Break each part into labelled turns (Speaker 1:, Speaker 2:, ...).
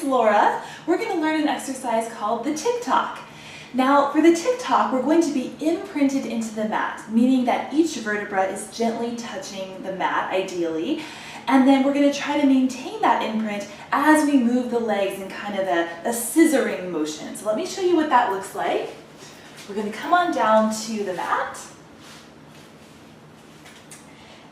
Speaker 1: Laura. We're going to learn an exercise called the Tick Tock. Now, for the Tick Tock, we're going to be imprinted into the mat, meaning that each vertebra is gently touching the mat, ideally. And then we're going to try to maintain that imprint as we move the legs in kind of a scissoring motion. So let me show you what that looks like. We're going to come on down to the mat.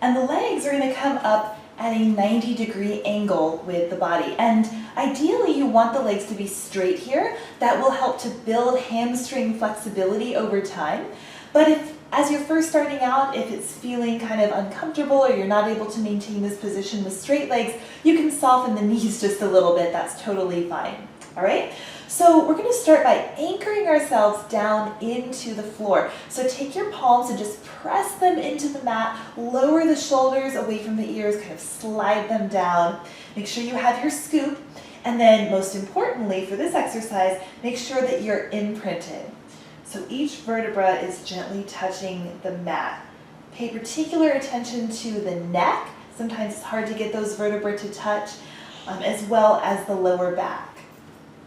Speaker 1: And the legs are going to come up at a 90-degree angle with the body. And ideally, you want the legs to be straight here. That will help to build hamstring flexibility over time. But if, as you're first starting out, if it's feeling kind of uncomfortable or you're not able to maintain this position with straight legs, you can soften the knees just a little bit. That's totally fine. All right? So we're going to start by anchoring ourselves down into the floor. So take your palms and just press them into the mat, lower the shoulders away from the ears, kind of slide them down. Make sure you have your scoop. And then most importantly for this exercise, make sure that you're imprinted. So each vertebra is gently touching the mat. Pay particular attention to the neck. Sometimes it's hard to get those vertebrae to touch, as well as the lower back.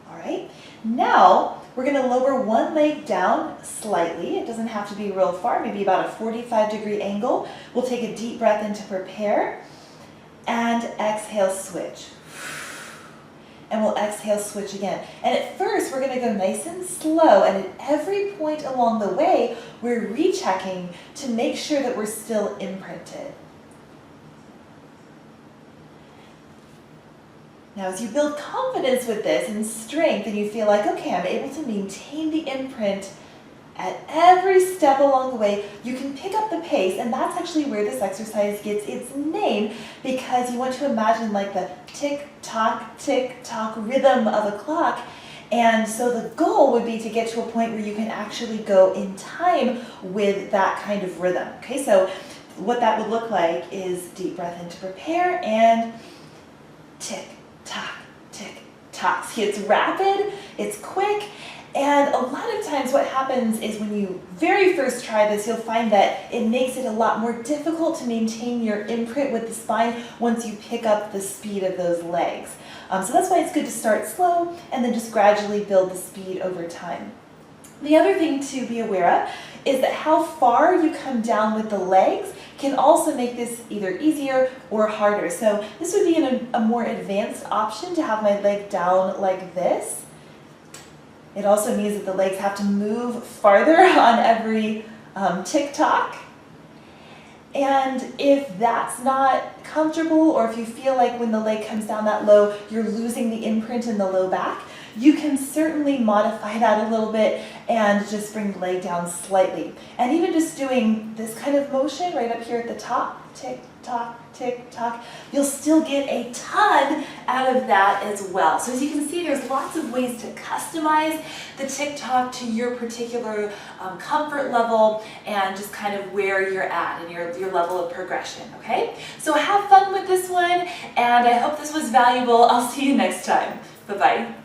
Speaker 1: All right, now we're going to lower one leg down slightly. It doesn't have to be real far, maybe about a 45-degree angle. We'll take a deep breath in to prepare and exhale, switch. And we'll exhale, switch again. And at first, we're going to go nice and slow, and at every point along the way, we're rechecking to make sure that we're still imprinted. Now, as you build confidence with this and strength, and you feel like, okay, I'm able to maintain the imprint at every step along the way, you can pick up the pace, and that's actually where this exercise gets its name, because you want to imagine like the tick-tock rhythm of a clock. And so the goal would be to get to a point where you can actually go in time with that kind of rhythm. Okay, so what that would look like is deep breath in to prepare and tick, tock, tick, tock. See, it's rapid, it's quick, and a lot of times what happens is when you very first try this, you'll find that it makes it a lot more difficult to maintain your imprint with the spine once you pick up the speed of those legs. So that's why it's good to start slow and then just gradually build the speed over time. The other thing to be aware of is that how far you come down with the legs can also make this either easier or harder. So this would be a more advanced option to have my leg down like this. It also means that the legs have to move farther on every tick-tock. And if that's not comfortable, or if you feel like when the leg comes down that low, you're losing the imprint in the low back, you can certainly modify that a little bit and just bring the leg down slightly. And even just doing this kind of motion right up here at the top, tick, tock, you'll still get a ton out of that as well. So as you can see, there's lots of ways to customize the Tick Tock to your particular comfort level and just kind of where you're at and your level of progression, okay? So have fun with this one, and I hope this was valuable. I'll see you next time. Bye-bye.